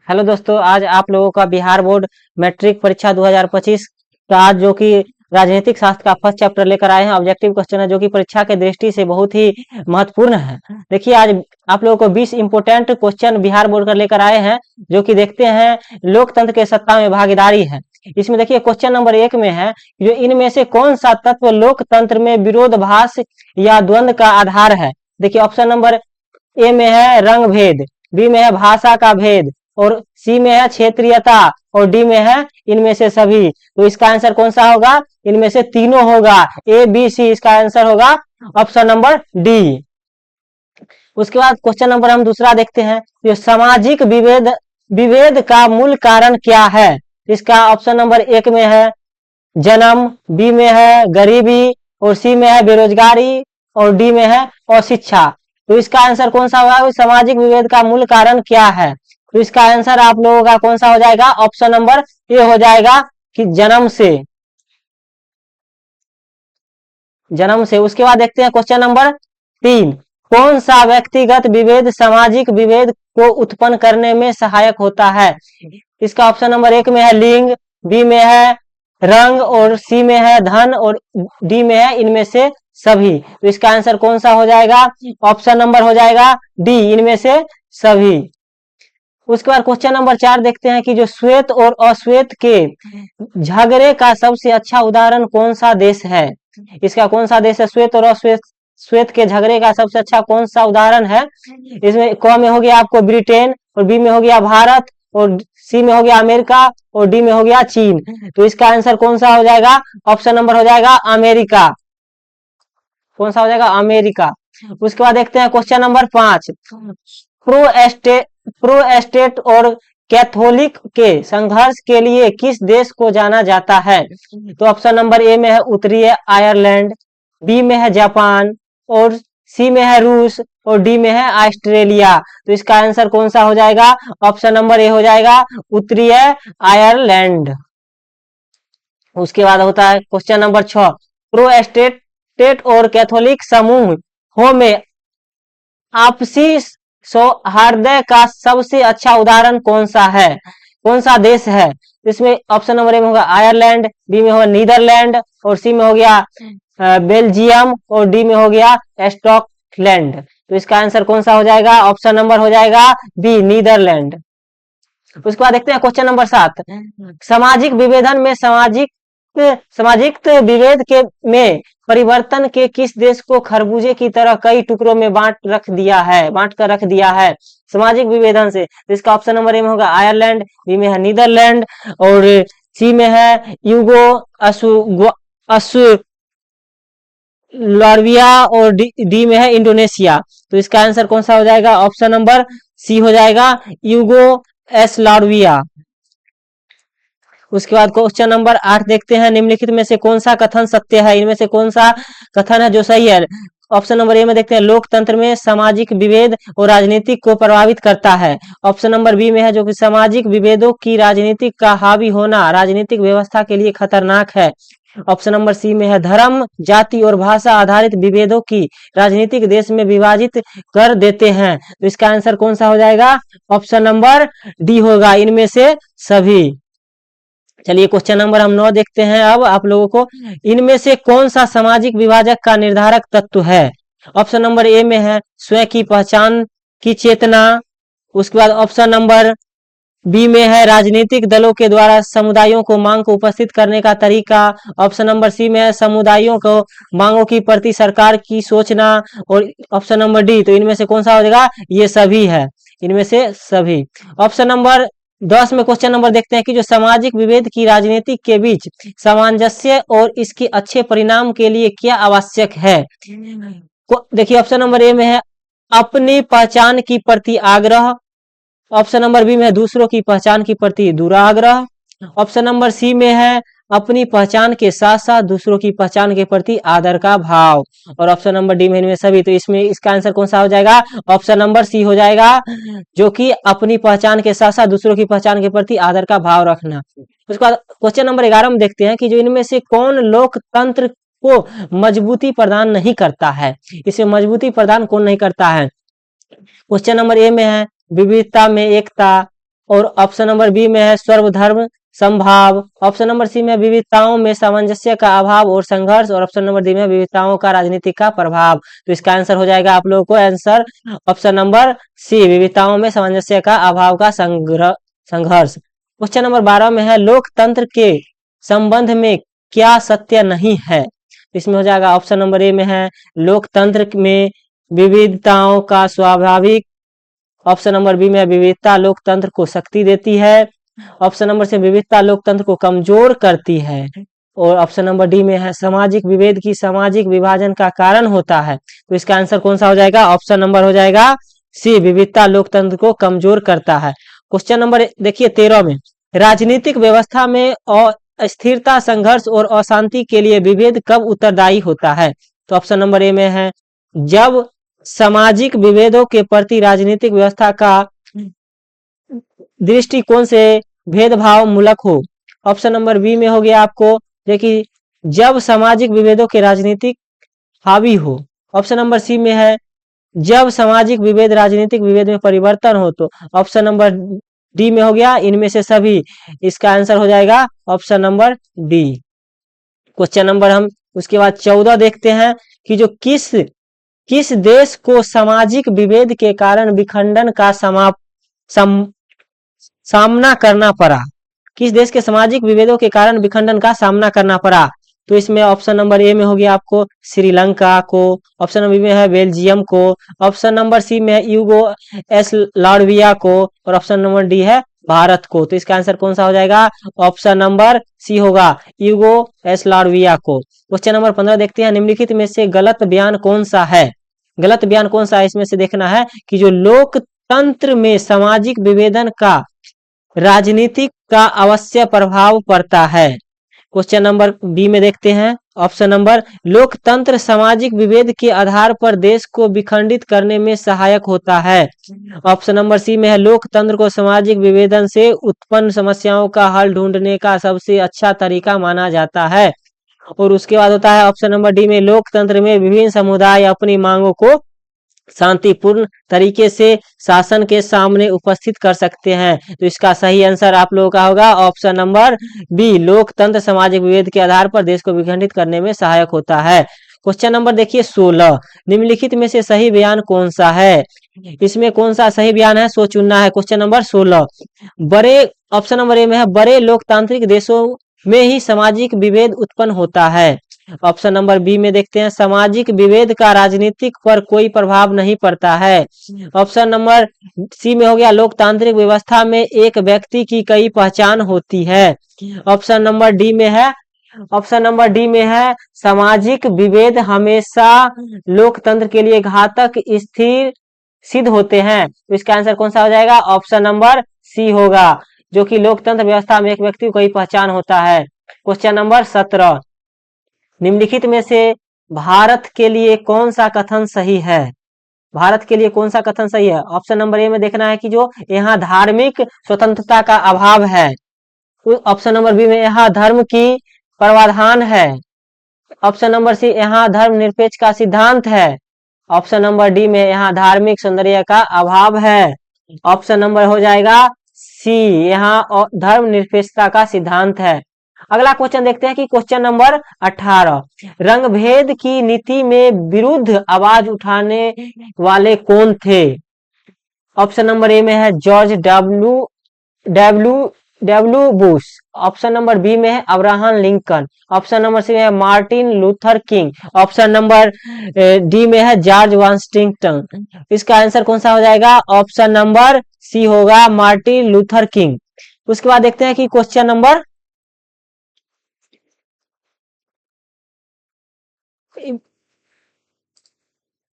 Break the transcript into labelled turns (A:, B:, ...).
A: Hello दोस्तों, आज आप लोगों का बिहार बोर्ड मैट्रिक परीक्षा 2025 का आज जो कि राजनीतिक शास्त्र का फर्स्ट चैप्टर लेकर आए हैं। ऑब्जेक्टिव क्वेश्चन है जो कि परीक्षा के दृष्टि से बहुत ही महत्वपूर्ण है। देखिए, आज आप लोगों को 20 इंपोर्टेंट क्वेश्चन बिहार बोर्ड का लेकर आए हैं, जो कि देखते हैं लोकतंत्र के सत्ता में भागीदारी है। इसमें देखिए क्वेश्चन नंबर 1 में है, जो इनमें से कौन सा तत्व लोकतंत्र में विरोधाभास या द्वंद्व का आधार है। देखिए ऑप्शन नंबर ए में है रंग भेद, बी में है भाषा का भेद, और सी में है क्षेत्रीयता, और डी में है इनमें से सभी। तो इसका आंसर कौन सा होगा? इनमें से तीनों होगा, ए बी सी। इसका आंसर होगा ऑप्शन नंबर डी। उसके बाद क्वेश्चन नंबर हम दूसरा देखते हैं, जो सामाजिक विभेद विभेद का मूल कारण क्या है। इसका ऑप्शन नंबर 1 में है जन्म, बी में है गरीबी, और सी में है बेरोजगारी, और डी में है अशिक्षा। तो इसका आंसर कौन सा होगा? सामाजिक विभेद का मूल कारण क्या है? तो इसका आंसर आप लोगों का कौन सा हो जाएगा? ऑप्शन नंबर ए हो जाएगा कि जन्म से। जन्म से। उसके बाद देखते हैं क्वेश्चन नंबर 3, कौन सा व्यक्तिगत विभेद सामाजिक विभेद को उत्पन्न करने में सहायक होता है। इसका ऑप्शन नंबर 1 में है लिंग, बी में है रंग, और सी में है धन, और डी में है इनमें से सभी। तो इसका आंसर कौन सा हो जाएगा? ऑप्शन नंबर हो जाएगा डी, इनमें से सभी। उसके बाद क्वेश्चन नंबर 4 देखते हैं कि जो श्वेत और अश्वेत के झगड़े का सबसे अच्छा उदाहरण कौन सा देश है। इसका कौन सा देश है? श्वेत और अश्वेत श्वेत के झगड़े का सबसे अच्छा कौन सा उदाहरण है? इसमें क में हो गया आपको ब्रिटेन, और बी में हो गया भारत, और सी में हो गया अमेरिका, और डी में हो गया चीन। तो इसका आंसर कौन सा हो जाएगा? ऑप्शन नंबर हो जाएगा अमेरिका। कौन सा हो जाएगा? अमेरिका। उसके बाद देखते हैं क्वेश्चन नंबर 5, प्रो एस्टेट और कैथोलिक के संघर्ष के लिए किस देश को जाना जाता है। तो ऑप्शन नंबर ए में है उत्तरी आयरलैंड, बी में है जापान, और सी में है रूस, और डी में है ऑस्ट्रेलिया। तो इसका आंसर कौन सा हो जाएगा? ऑप्शन नंबर ए हो जाएगा उत्तरी आयरलैंड। उसके बाद होता है क्वेश्चन नंबर 6, प्रो एस्टेट और कैथोलिक समूहों में आपसी सौहार्द का सबसे अच्छा उदाहरण कौन सा है? कौन सा देश है? इसमें ऑप्शन नंबर ए में होगा आयरलैंड, बी में होगा नीदरलैंड, और सी में हो गया बेल्जियम, और डी में हो गया स्कॉटलैंड। तो इसका आंसर कौन सा हो जाएगा? ऑप्शन नंबर हो जाएगा बी, नीदरलैंड। उसके बाद देखते हैं क्वेश्चन नंबर 7, सामाजिक विभेदन में सामाजिक विभेद के में परिवर्तन के किस देश को खरबूजे की तरह कई टुकड़ों में बांट कर रख दिया है सामाजिक विभेदन से। तो इसका ऑप्शन नंबर ए में होगा आयरलैंड, बी में है नीदरलैंड, और सी में है लार्विया, और डी में है इंडोनेशिया। तो इसका आंसर कौन सा हो जाएगा? ऑप्शन नंबर सी हो जाएगा लार्विया। उसके बाद क्वेश्चन नंबर 8 देखते हैं, निम्नलिखित में से कौन सा कथन सत्य है। इनमें से कौन सा कथन है जो सही है। ऑप्शन नंबर ए में देखते हैं लोकतंत्र में सामाजिक विभेद और राजनीतिक को प्रभावित करता है। ऑप्शन नंबर बी में है जो कि सामाजिक विभेदों की राजनीतिक का हावी होना राजनीतिक व्यवस्था के लिए खतरनाक है। ऑप्शन नंबर सी में है धर्म, जाति और भाषा आधारित विभेदों की राजनीतिक देश में विभाजित कर देते हैं। तो इसका आंसर कौन सा हो जाएगा? ऑप्शन नंबर डी होगा, इनमें से सभी। चलिए क्वेश्चन नंबर हम 9 देखते हैं। अब आप लोगों को इनमें से कौन सा सामाजिक विभाजक का निर्धारक तत्व है। ऑप्शन नंबर ए में है स्वयं की पहचान की चेतना। उसके बाद ऑप्शन नंबर बी में है राजनीतिक दलों के द्वारा समुदायों को मांग को उपस्थित करने का तरीका। ऑप्शन नंबर सी में है समुदायों को मांगों की प्रति सरकार की सोचना, और ऑप्शन नंबर डी। तो इनमें से कौन सा हो जाएगा? ये सभी है, इनमें से सभी। ऑप्शन नंबर 10 में क्वेश्चन नंबर देखते हैं कि जो सामाजिक विभेद की राजनीति के बीच सामंजस्य और इसके अच्छे परिणाम के लिए क्या आवश्यक है। देखिए ऑप्शन नंबर ए में है अपनी पहचान की प्रति आग्रह। ऑप्शन नंबर बी में है दूसरों की पहचान की प्रति दुराग्रह। ऑप्शन नंबर सी में है अपनी पहचान के साथ साथ दूसरों की पहचान के प्रति आदर का भाव, और ऑप्शन नंबर डी में इनमें सभी। तो इसमें इसका आंसर कौन सा हो जाएगा? ऑप्शन नंबर सी हो जाएगा, जो कि अपनी पहचान के साथ साथ दूसरों की पहचान के प्रति आदर का भाव रखना। उसके बाद क्वेश्चन नंबर 11 में देखते हैं कि जो इनमें से कौन लोकतंत्र को मजबूती प्रदान नहीं करता है। इसे मजबूती प्रदान कौन नहीं करता है। क्वेश्चन नंबर ए में है विविधता में एकता, और ऑप्शन नंबर बी में है सर्वधर्म समभाव। ऑप्शन नंबर सी में विविधताओं में सामंजस्य का अभाव और संघर्ष, और ऑप्शन नंबर डी में विविधताओं का राजनीति का प्रभाव। तो इसका आंसर हो जाएगा आप लोगों को आंसर ऑप्शन नंबर सी, विविधताओं में सामंजस्य का अभाव का संघर्ष। क्वेश्चन नंबर 12 में है लोकतंत्र के संबंध में क्या सत्य नहीं है। इसमें हो जाएगा ऑप्शन नंबर ए में है लोकतंत्र में विविधताओं का स्वाभाविक। ऑप्शन नंबर बी में विविधता लोकतंत्र को शक्ति देती है। ऑप्शन नंबर सी विविधता लोकतंत्र को कमजोर करती है। और ऑप्शन नंबर डी में है सामाजिक विभेद की सामाजिक विभाजन का कारण होता है। तो इसका आंसर कौन सा हो जाएगा, ऑप्शन नंबर हो जाएगा सी, विविधता लोकतंत्र को कमजोर करता है। क्वेश्चन नंबर देखिए 13 में राजनीतिक व्यवस्था में अस्थिरता, संघर्ष और अशांति के लिए विभेद कब उत्तरदायी होता है। तो ऑप्शन नंबर ए में है जब सामाजिक विभेदों के प्रति राजनीतिक व्यवस्था का दृष्टिकोण से भेदभाव मूलक हो। ऑप्शन नंबर बी में हो गया आपको देखिए जब सामाजिक विभेदों के राजनीतिक हावी हो। ऑप्शन नंबर सी में है जब सामाजिक विभेद राजनीतिक विभेद में परिवर्तन हो। तो ऑप्शन नंबर डी में हो गया इनमें से सभी। इसका आंसर हो जाएगा option number D. Question number हम उसके बाद 14 देखते हैं कि जो किस देश को सामाजिक विभेद के कारण विखंडन का सामना करना पड़ा। किस देश के सामाजिक विभेदों के कारण विखंडन का सामना करना पड़ा। तो इसमें ऑप्शन नंबर ए में हो गया आपको श्रीलंका को। ऑप्शन नंबर बी में है बेल्जियम को। ऑप्शन नंबर सी में है यूगो एस लाटविया को। और ऑप्शन नंबर डी है भारत को। तो इसका आंसर कौन सा हो जाएगा, ऑप्शन नंबर सी होगा यूगो एस लाटविया को। क्वेश्चन नंबर 15 देखते हैं निम्नलिखित में से गलत बयान कौन सा है। गलत बयान कौन सा है इसमें से देखना है कि जो लोकतंत्र में सामाजिक विभेदन का राजनीतिक का अवश्य प्रभाव पड़ता है। क्वेश्चन नंबर बी में देखते हैं ऑप्शन नंबर लोकतंत्र सामाजिक विभेद के आधार पर देश को विखंडित करने में सहायक होता है। ऑप्शन नंबर सी में है लोकतंत्र को सामाजिक विभेदन से उत्पन्न समस्याओं का हल ढूंढने का सबसे अच्छा तरीका माना जाता है। और उसके बाद होता है ऑप्शन नंबर डी में लोकतंत्र में विभिन्न समुदाय अपनी मांगों को शांतिपूर्ण तरीके से शासन के सामने उपस्थित कर सकते हैं। तो इसका सही आंसर आप लोगों का होगा ऑप्शन नंबर बी, लोकतंत्र सामाजिक विभेद के आधार पर देश को विखंडित करने में सहायक होता है। क्वेश्चन नंबर देखिए 16 निम्नलिखित में से सही बयान कौन सा है। इसमें कौन सा सही बयान है सो चुनना है। क्वेश्चन नंबर 16 बड़े ऑप्शन नंबर ए में है बड़े लोकतांत्रिक देशों में ही सामाजिक विभेद उत्पन्न होता है। ऑप्शन नंबर बी में देखते हैं सामाजिक विभेद का राजनीतिक पर कोई प्रभाव नहीं पड़ता है। ऑप्शन नंबर सी में हो गया लोकतांत्रिक व्यवस्था में एक व्यक्ति की कई पहचान होती है। ऑप्शन नंबर डी में है सामाजिक विभेद हमेशा लोकतंत्र के लिए घातक स्थिर सिद्ध होते हैं। तो इसका आंसर कौन सा हो जाएगा, ऑप्शन नंबर सी होगा जो कि लोकतंत्र व्यवस्था में एक व्यक्ति को कई पहचान होता है। क्वेश्चन नंबर 17 निम्नलिखित में से भारत के लिए कौन सा कथन सही है। भारत के लिए कौन सा कथन सही है। ऑप्शन नंबर ए में देखना है कि जो यहाँ धार्मिक स्वतंत्रता का अभाव है। ऑप्शन नंबर बी में यहाँ धर्म की प्रावधान है। ऑप्शन नंबर सी यहाँ धर्मनिरपेक्ष का सिद्धांत है। ऑप्शन नंबर डी में यहाँ धार्मिक सौंदर्य का अभाव है। ऑप्शन नंबर हो जाएगा सी, यहाँ धर्मनिरपेक्षता का सिद्धांत है। अगला क्वेश्चन देखते हैं कि क्वेश्चन नंबर 18 रंग भेद की नीति में विरुद्ध आवाज उठाने वाले कौन थे। ऑप्शन नंबर ए में है George W Bush. Option number B में है Abraham Lincoln. Option number C में है Martin Luther King. Option number D में है जॉर्ज वाशिंगटन। इसका आंसर कौन सा हो जाएगा, ऑप्शन नंबर सी होगा मार्टिन लूथर किंग। उसके बाद देखते हैं कि क्वेश्चन नंबर